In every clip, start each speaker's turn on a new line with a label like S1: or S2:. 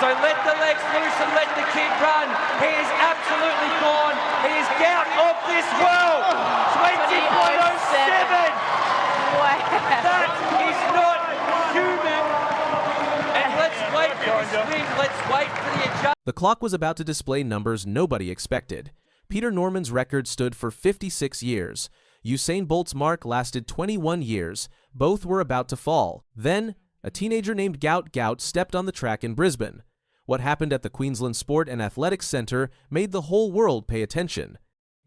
S1: So let the legs loose and let the kid run. He is absolutely gone. He is Gout of this world. 20.07.
S2: Wow.
S1: That is not human. And let's wait for the swing. Let's wait for the adjustment.
S3: The clock was about to display numbers nobody expected. Peter Norman's record stood for 56 years. Usain Bolt's mark lasted 21 years. Both were about to fall. Then, a teenager named Gout Gout stepped on the track in Brisbane. What happened at the Queensland Sport and Athletics Centre made the whole world pay attention.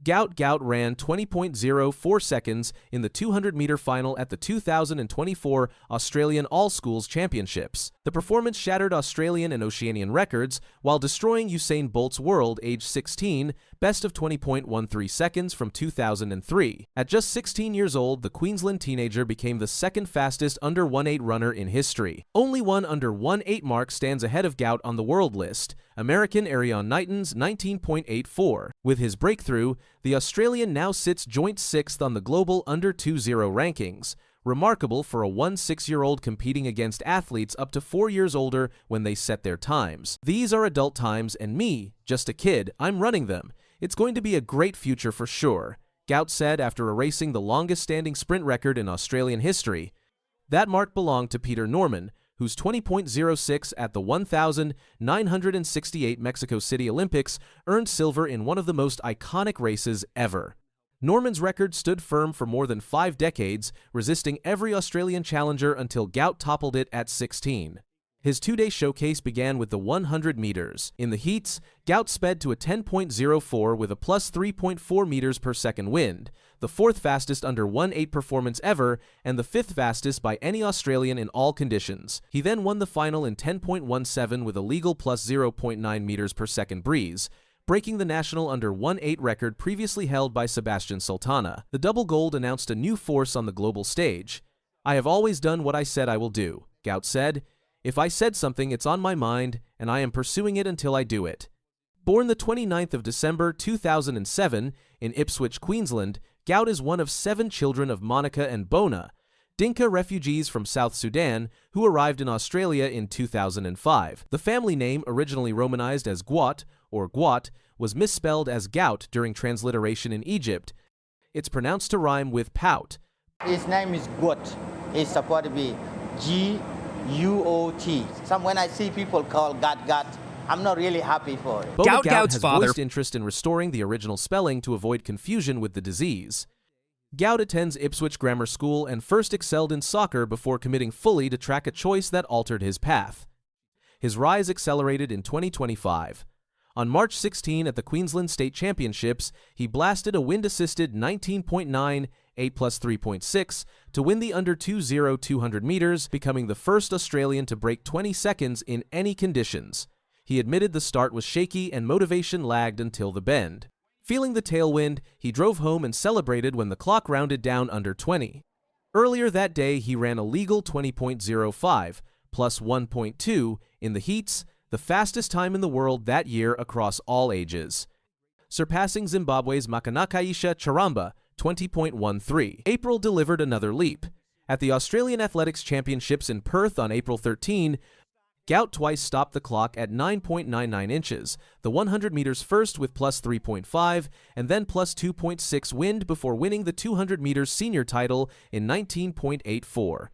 S3: Gout Gout ran 20.04 seconds in the 200-meter final at the 2024 Australian All-Schools Championships. The performance shattered Australian and Oceanian records while destroying Usain Bolt's world age 16 best of 20.13 seconds from 2003. At just 16 years old, the Queensland teenager became the second fastest under 1.8 runner in history. Only one under 1.8 mark stands ahead of Gout on the world list, American Arion Knighton's 19.84. With his breakthrough, the Australian now sits joint 6th on the global under 2.0 rankings, remarkable for a 6-year-old competing against athletes up to 4 years older when they set their times. These are adult times and me, just a kid, I'm running them. It's going to be a great future for sure, Gout said after erasing the longest-standing sprint record in Australian history. That mark belonged to Peter Norman, whose 20.06 at the 1,968 Mexico City Olympics earned silver in one of the most iconic races ever. Norman's record stood firm for more than 5 decades, resisting every Australian challenger until Gout toppled it at 16. His 2-day showcase began with the 100 meters. In the heats, Gout sped to a 10.04 with a plus 3.4 meters per second wind, the 4th fastest under 1.8 performance ever and the 5th fastest by any Australian in all conditions. He then won the final in 10.17 with a legal plus 0.9 meters per second breeze, breaking the national under 1.8 record previously held by Sebastian. The double gold announced a new force on the global stage. "I have always done what I said I will do," Gout said. "If I said something, it's on my mind, and I am pursuing it until I do it." Born the 29th of December 2007 in Ipswich, Queensland, Gout is one of 7 children of Monica and Bona, Dinka refugees from South Sudan who arrived in Australia in 2005. The family name, originally romanized as Guat or Guat, was misspelled as Gout during transliteration in Egypt. It's pronounced to rhyme with pout.
S4: His name is Gout. It's supposed to be G-U-O-T. When I see people call Gout Gout, I'm not really happy for it.
S3: Bona
S5: Gout
S3: Gout
S5: Gout's
S3: has
S5: father
S3: voiced interest in restoring the original spelling to avoid confusion with the disease. Gout attends Ipswich Grammar School and first excelled in soccer before committing fully to track, a choice that altered his path. His rise accelerated in 2025. On March 16 at the Queensland State Championships, he blasted a wind-assisted 19.9, 8 plus 3.6 to win the under 2.0 200 meters, becoming the first Australian to break 20 seconds in any conditions. He admitted the start was shaky and motivation lagged until the bend. Feeling the tailwind, he drove home and celebrated when the clock rounded down under 20. Earlier that day, he ran a legal 20.05 plus 1.2 in the heats, the fastest time in the world that year across all ages, surpassing Zimbabwe's Makanakaisha Charamba, 20.13. April delivered another leap. At the Australian Athletics Championships in Perth on April 13, Gout twice stopped the clock at 9.99 inches, the 100 meters first with plus 3.5 and then plus 2.6 wind before winning the 200 meters senior title in 19.84.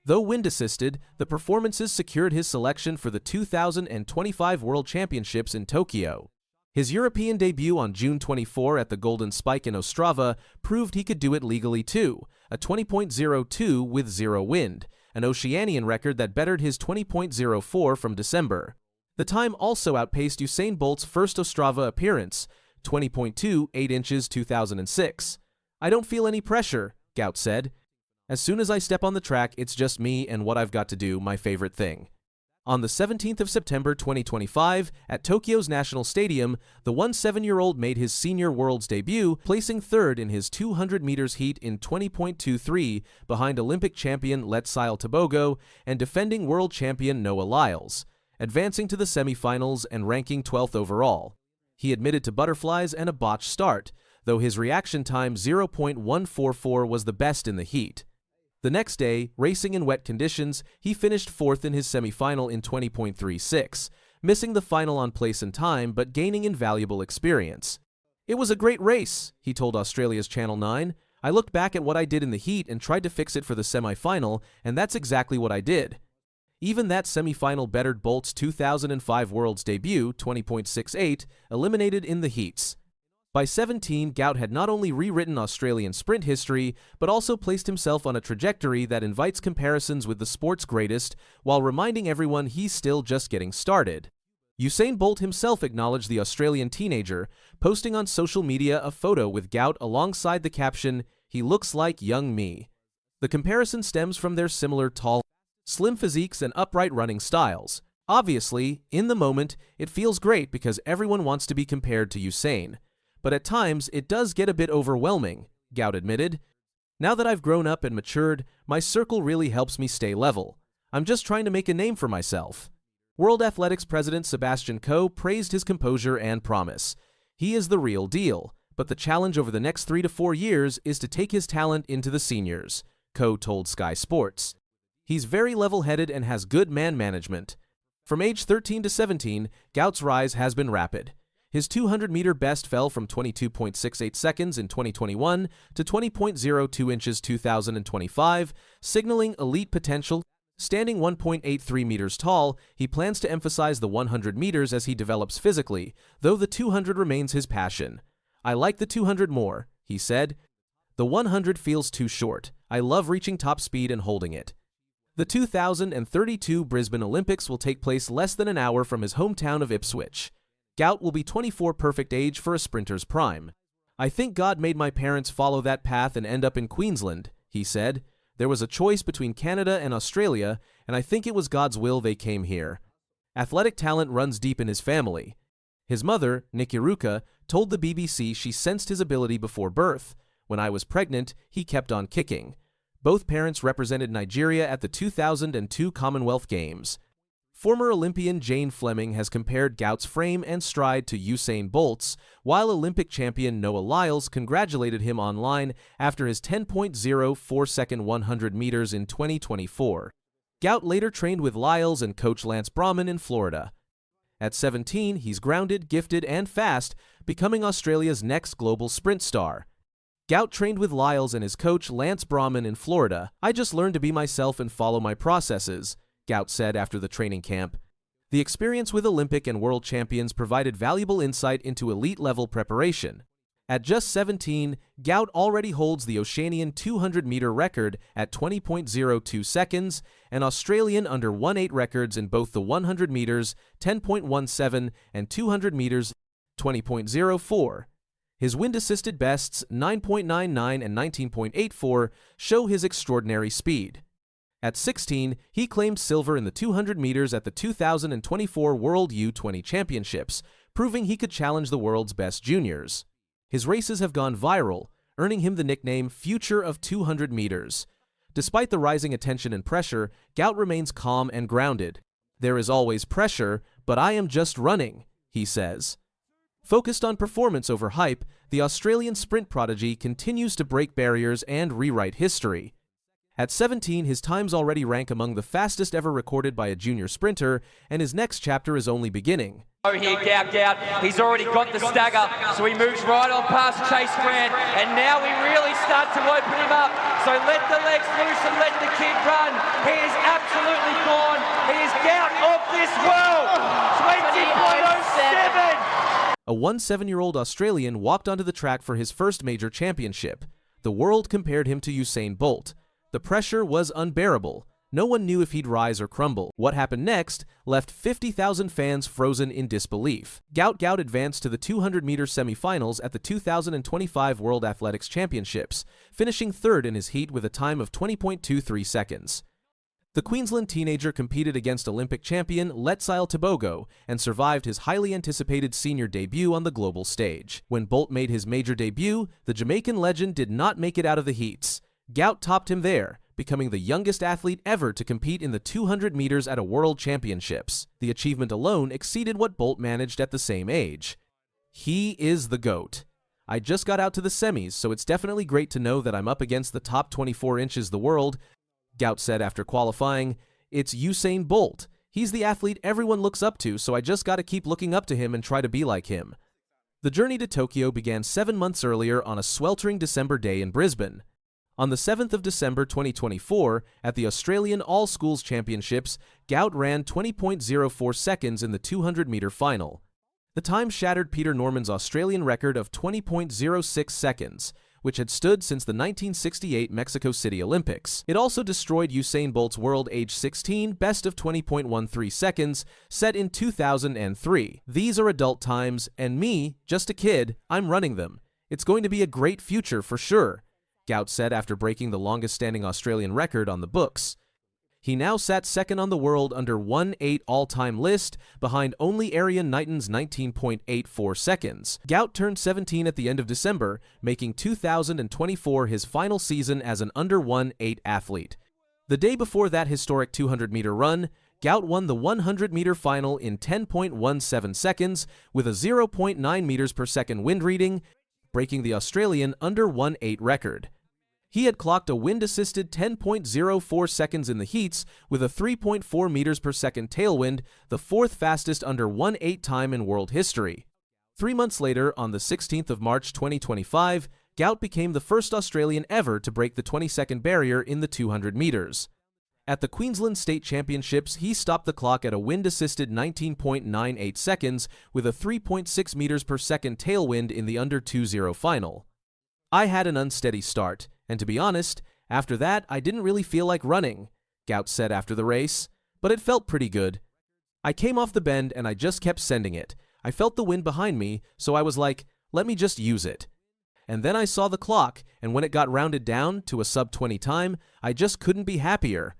S3: Though wind-assisted, the performances secured his selection for the 2025 World Championships in Tokyo. His European debut on June 24 at the Golden Spike in Ostrava proved he could do it legally too, a 20.02 with 0 wind, an Oceanian record that bettered his 20.04 from December. The time also outpaced Usain Bolt's first Ostrava appearance, 20.2 8 inches 2006. "I don't feel any pressure," Gout said. "As soon as I step on the track, it's just me and what I've got to do, my favorite thing." On the 17th of September 2025, at Tokyo's National Stadium, the 17-year-old made his senior Worlds debut, placing 3rd in his 200 meters heat in 20.23 behind Olympic champion Letsile Tebogo and defending world champion Noah Lyles, advancing to the semifinals and ranking 12th overall. He admitted to butterflies and a botched start, though his reaction time 0.144 was the best in the heat. The next day, racing in wet conditions, he finished 4th in his semifinal in 20.36, missing the final on place and time but gaining invaluable experience. "It was a great race," he told Australia's Channel 9. "I looked back at what I did in the heat and tried to fix it for the semi-final, and that's exactly what I did." Even that semi-final bettered Bolt's 2005 Worlds debut, 20.68, eliminated in the heats. By 17, Gout had not only rewritten Australian sprint history, but also placed himself on a trajectory that invites comparisons with the sport's greatest, while reminding everyone he's still just getting started. Usain Bolt himself acknowledged the Australian teenager, posting on social media a photo with Gout alongside the caption, "He looks like young me." The comparison stems from their similar tall, slim physiques and upright running styles. Obviously, in the moment, it feels great because everyone wants to be compared to Usain. But at times, it does get a bit overwhelming, Gout admitted. "Now that I've grown up and matured, my circle really helps me stay level. I'm just trying to make a name for myself." World Athletics president Sebastian praised his composure and promise. He is the real deal, but the challenge over the next 3 to 4 years is to take his talent into the seniors, Coe told Sky Sports. "He's very level-headed and has good man management." From age 13 to 17, Gout's rise has been rapid. His 200-meter best fell from 22.68 seconds in 2021 to 20.02 inches 2025, signaling elite potential. Standing 1.83 meters tall, he plans to emphasize the 100 meters as he develops physically, though the 200 remains his passion. "I like the 200 more," he said. "The 100 feels too short. I love reaching top speed and holding it." The 2032 Brisbane Olympics will take place less than an hour from his hometown of Ipswich. Gout will be 24 perfect age for a sprinter's prime. "I think God made my parents follow that path and end up in Queensland," he said. "There was a choice between Canada and Australia, and I think it was God's will they came here." Athletic talent runs deep in his family. His mother, Nikiruka, told the BBC she sensed his ability before birth. "When I was pregnant, he kept on kicking." Both parents represented Nigeria at the 2002 Commonwealth Games. Former Olympian Jane Fleming has compared Gout's frame and stride to Usain Bolt's, while Olympic champion Noah Lyles congratulated him online after his 10.04-second 100 meters in 2024. Gout later trained with Lyles and coach Lance Brahman in Florida. At 17, he's grounded, gifted, and fast, becoming Australia's next global sprint star. Gout trained with Lyles and his coach Lance Brahman in Florida. "I just learned to be myself and follow my processes," Gout said after the training camp. The experience with Olympic and world champions provided valuable insight into elite-level preparation. At just 17, Gout already holds the Oceanian 200-meter record at 20.02 seconds and Australian under 1:8 records in both the 100 meters, 10.17, and 200 meters, 20.04. His wind-assisted bests, 9.99 and 19.84, show his extraordinary speed. At 16, he claimed silver in the 200 meters at the 2024 World U20 Championships, proving he could challenge the world's best juniors. His races have gone viral, earning him the nickname Future of 200 meters. Despite the rising attention and pressure, Gout remains calm and grounded. "There is always pressure, but I am just running," he says. Focused on performance over hype, the Australian sprint prodigy continues to break barriers and rewrite history. At 17, his times already rank among the fastest ever recorded by a junior sprinter, and his next chapter is only beginning.
S1: Oh, here, Gout. He's already got the stagger, so he moves right on past Chase Grant, and now we really start to open him up. So let the legs loose and let the kid run. He is absolutely gone. He is Gout of this world. 20.07.
S3: A 17-year-old Australian walked onto the track for his first major championship. The world compared him to Usain Bolt. The pressure was unbearable. No one knew if he'd rise or crumble. What happened next left 50,000 fans frozen in disbelief. Gout advanced to the 200-meter semifinals at the 2025 World Athletics Championships, finishing third in his heat with a time of 20.23 seconds. The Queensland teenager competed against Olympic champion Letsile Tebogo and survived his highly anticipated senior debut on the global stage. When Bolt made his major debut, the Jamaican legend did not make it out of the heats. Gout topped him there, becoming the youngest athlete ever to compete in the 200 meters at a World Championships. The achievement alone exceeded what Bolt managed at the same age. He is the GOAT. "I just got out to the semis, so it's definitely great to know that I'm up against the top 24 inches the world," Gout said after qualifying. "It's Usain Bolt. He's the athlete everyone looks up to, so I just gotta keep looking up to him and try to be like him. The journey to Tokyo began 7 months earlier on a sweltering December day in Brisbane. On the 7th of December 2024, at the Australian All-Schools Championships, Gout ran 20.04 seconds in the 200-meter final. The time shattered Peter Norman's Australian record of 20.06 seconds, which had stood since the 1968 Mexico City Olympics. It also destroyed Usain Bolt's world age 16 best of 20.13 seconds, set in 2003. These are adult times, and me, just a kid, I'm running them. It's going to be a great future for sure, Gout said after breaking the longest-standing Australian record on the books. He now sat second on the world under 1:8 all-time list, behind only Arian Knighton's 19.84 seconds. Gout turned 17 at the end of December, making 2024 his final season as an under 1:8 athlete. The day before that historic 200-meter run, Gout won the 100-meter final in 10.17 seconds with a 0.9 meters per second wind reading, breaking the Australian under 1:8 record. He had clocked a wind-assisted 10.04 seconds in the heats with a 3.4 meters per second tailwind, the fourth fastest under 1:8 time in world history. 3 months later, on the 16th of March 2025, Gout became the first Australian ever to break the 20-second barrier in the 200 meters. At the Queensland State Championships, he stopped the clock at a wind-assisted 19.98 seconds with a 3.6 meters per second tailwind in the under 2:0 final. I had an unsteady start, and to be honest, after that I didn't really feel like running, Gout said after the race, but it felt pretty good. I came off the bend and I just kept sending it. I felt the wind behind me, so I was like, let me just use it. And then I saw the clock, and when it got rounded down to a sub-20 time, I just couldn't be happier.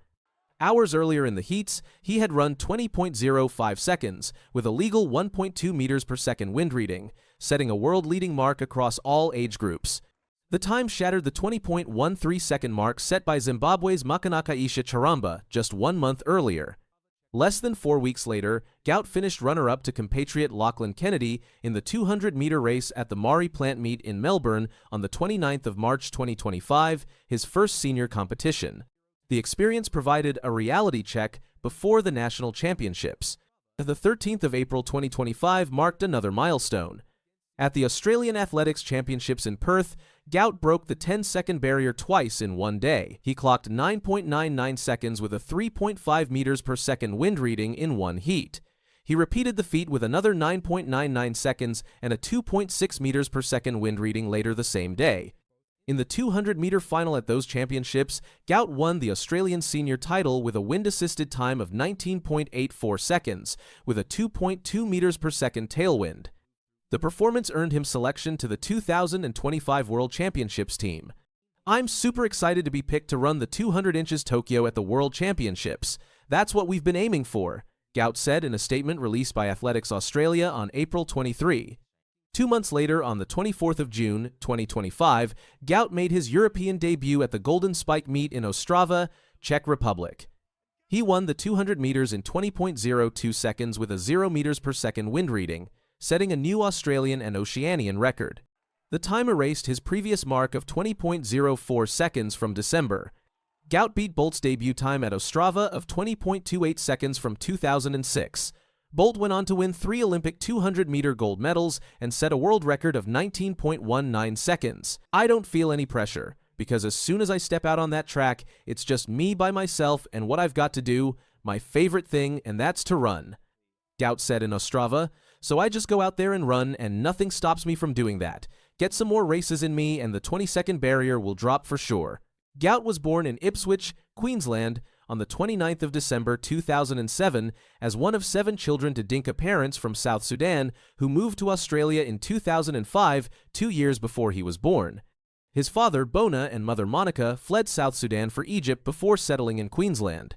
S3: Hours earlier in the heats, he had run 20.05 seconds with a legal 1.2 meters per second wind reading, setting a world-leading mark across all age groups. The time shattered the 20.13 second mark set by Zimbabwe's Makanakaisha Charamba just 1 month earlier. Less than 4 weeks later, Gout finished runner-up to compatriot Lachlan Kennedy in the 200-meter race at the Maury Plant Meet in Melbourne on the 29th of March 2025, his first senior competition. The experience provided a reality check before the national championships. The 13th of April 2025 marked another milestone. At the Australian Athletics Championships in Perth, Gout broke the 10-second barrier twice in one day. He clocked 9.99 seconds with a 3.5 meters per second wind reading in one heat. He repeated the feat with another 9.99 seconds and a 2.6 meters per second wind reading later the same day. In the 200-meter final at those championships, Gout won the Australian senior title with a wind-assisted time of 19.84 seconds, with a 2.2 meters per second tailwind. The performance earned him selection to the 2025 World Championships team. I'm super excited to be picked to run the 200 inches Tokyo at the World Championships. That's what we've been aiming for, Gout said in a statement released by Athletics Australia on April 23. 2 months later, on the 24th of June, 2025, Gout made his European debut at the Golden Spike meet in Ostrava, Czech Republic. He won the 200 meters in 20.02 seconds with a 0 meters per second wind reading, setting a new Australian and Oceanian record. The time erased his previous mark of 20.04 seconds from December. Gout beat Bolt's debut time at Ostrava of 20.28 seconds from 2006. Bolt went on to win 3 Olympic 200-meter gold medals and set a world record of 19.19 seconds. I don't feel any pressure, because as soon as I step out on that track, it's just me by myself and what I've got to do, my favorite thing, and that's to run, Gout said in Ostrava. So I just go out there and run, and nothing stops me from doing that. Get some more races in me, and the 20-second barrier will drop for sure. Gout was born in Ipswich, Queensland, on the 29th of December 2007 as one of 7 children to Dinka parents from South Sudan who moved to Australia in 2005, 2 years before he was born. His father, Bona, and mother, Monica, fled South Sudan for Egypt before settling in Queensland.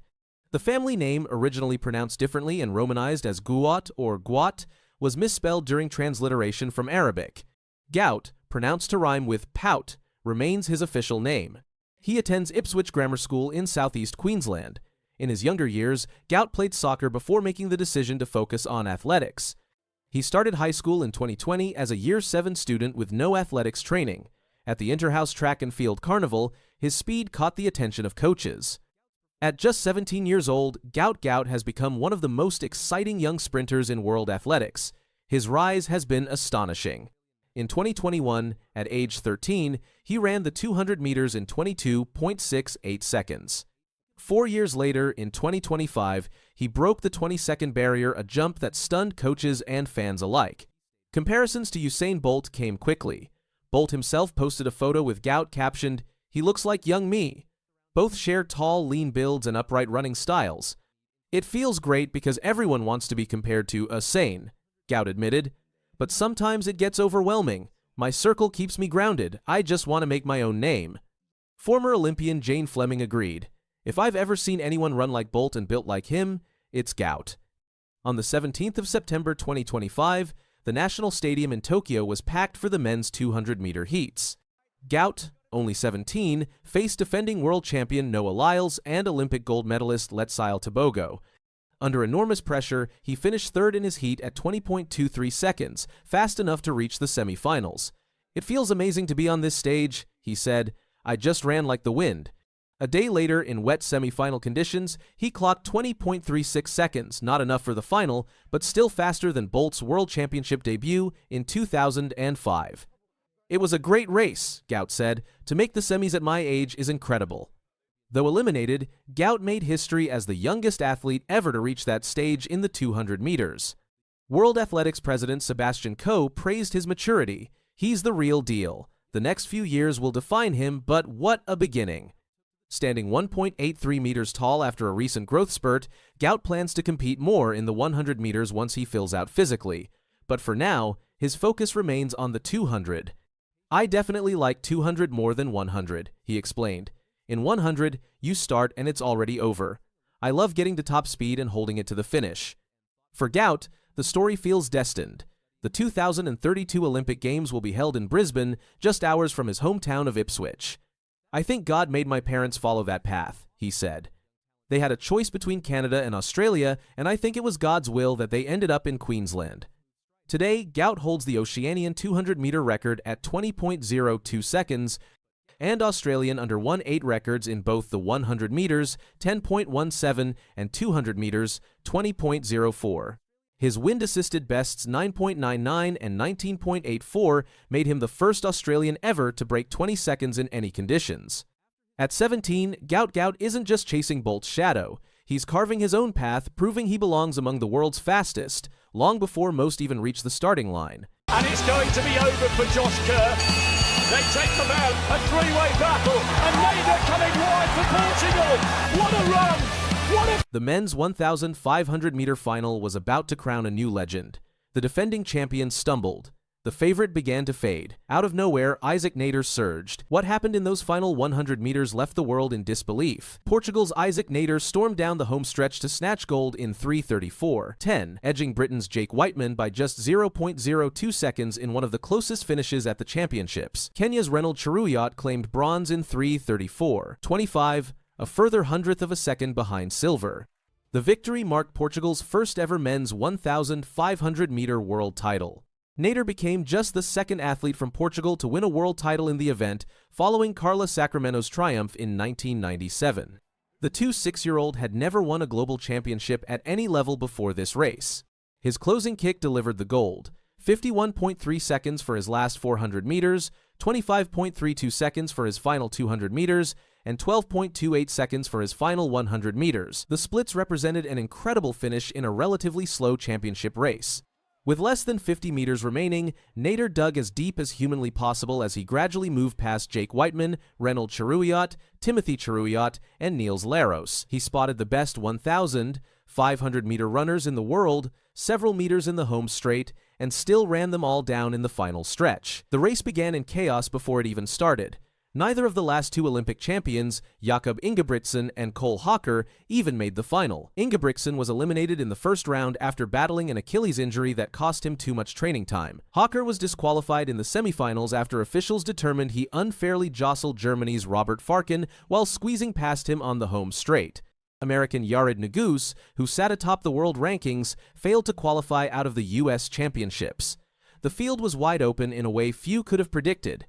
S3: The family name, originally pronounced differently and romanized as Gout or Gout, was misspelled during transliteration from Arabic. Gout, pronounced to rhyme with pout, remains his official name. He attends Ipswich Grammar School in southeast Queensland. In his younger years, Gout played soccer before making the decision to focus on athletics. He started high school in 2020 as a Year 7 student with no athletics training. At the Interhouse Track and Field Carnival, his speed caught the attention of coaches. At just 17 years old, Gout Gout has become one of the most exciting young sprinters in world athletics. His rise has been astonishing. In 2021, at age 13, he ran the 200 meters in 22.68 seconds. 4 years later, in 2025, he broke the 20-second barrier, a jump that stunned coaches and fans alike. Comparisons to Usain Bolt came quickly. Bolt himself posted a photo with Gout captioned, "He looks like young me." Both share tall, lean builds and upright running styles. "It feels great because everyone wants to be compared to Usain," Gout admitted. "But sometimes it gets overwhelming. My circle keeps me grounded. I just want to make my own name." Former Olympian Jane Fleming agreed. "If I've ever seen anyone run like Bolt and built like him, it's Gout." On the 17th of September 2025, the National Stadium in Tokyo was packed for the men's 200-meter heats. Gout, only 17, faced defending world champion Noah Lyles and Olympic gold medalist Letsile Tebogo. Under enormous pressure, he finished third in his heat at 20.23 seconds, fast enough to reach the semifinals. "It feels amazing to be on this stage," he said. "I just ran like the wind." A day later, in wet semifinal conditions, he clocked 20.36 seconds, not enough for the final, but still faster than Bolt's World Championship debut in 2005. "It was a great race," Gout said. "To make the semis at my age is incredible." Though eliminated, Gout made history as the youngest athlete ever to reach that stage in the 200 meters. World Athletics President Sebastian praised his maturity. "He's the real deal. The next few years will define him, but what a beginning." Standing 1.83 meters tall after a recent growth spurt, Gout plans to compete more in the 100 meters once he fills out physically. But for now, his focus remains on the 200. "I definitely like 200 more than 100, he explained. "In 100, you start and it's already over. I love getting to top speed and holding it to the finish." For Gout, the story feels destined. The 2032 Olympic Games will be held in Brisbane, just hours from his hometown of Ipswich. "I think God made my parents follow that path," he said. "They had a choice between Canada and Australia, and I think it was God's will that they ended up in Queensland." Today, Gout holds the Oceanian 200-meter record at 20.02 seconds and Australian under 1:8 records in both the 100 meters, 10.17, and 200 meters, 20.04. His wind-assisted bests 9.99 and 19.84 made him the first Australian ever to break 20 seconds in any conditions. At 17, Gout Gout isn't just chasing Bolt's shadow. He's carving his own path, proving he belongs among the world's fastest, long before most even reach the starting line.
S2: And it's going to be over for Josh Kerr. They take them out, a three-way battle, and Nader coming wide for Portugal. What a run!
S3: The men's 1,500-meter final was about to crown a new legend. The defending champion stumbled. The favorite began to fade. Out of nowhere, Isaac Nader surged. What happened in those final 100 meters left the world in disbelief. Portugal's Isaac Nader stormed down the home stretch to snatch gold in 3:34.10, edging Britain's Jake Whiteman by just 0.02 seconds in one of the closest finishes at the championships. Kenya's Reynold Cheruiyot claimed bronze in 3:34.25, a further hundredth of a second behind silver. The victory marked Portugal's first ever men's 1,500-meter world title. Nader became just the second athlete from Portugal to win a world title in the event, following Carla Sacramento's triumph in 1997. The 6-year-old had never won a global championship at any level before this race. His closing kick delivered the gold, 51.3 seconds for his last 400 meters, 25.32 seconds for his final 200 meters, and 12.28 seconds for his final 100 meters. The splits represented an incredible finish in a relatively slow championship race. With less than 50 meters remaining, Nader dug as deep as humanly possible as he gradually moved past Jake Whiteman, Reynold Cheruiyot, Timothy Cheruiyot, and Niels Laros. He spotted the best 1,500-meter runners in the world, several meters in the home straight, and still ran them all down in the final stretch. The race began in chaos before it even started. Neither of the last two Olympic champions, Jakob Ingebrigtsen and Cole Hawker, even made the final. Ingebrigtsen was eliminated in the first round after battling an Achilles injury that cost him too much training time. Hawker was disqualified in the semifinals after officials determined he unfairly jostled Germany's Robert Farken while squeezing past him on the home straight. American Yared Nuguse, who sat atop the world rankings, failed to qualify out of the U.S. championships. The field was wide open in a way few could have predicted.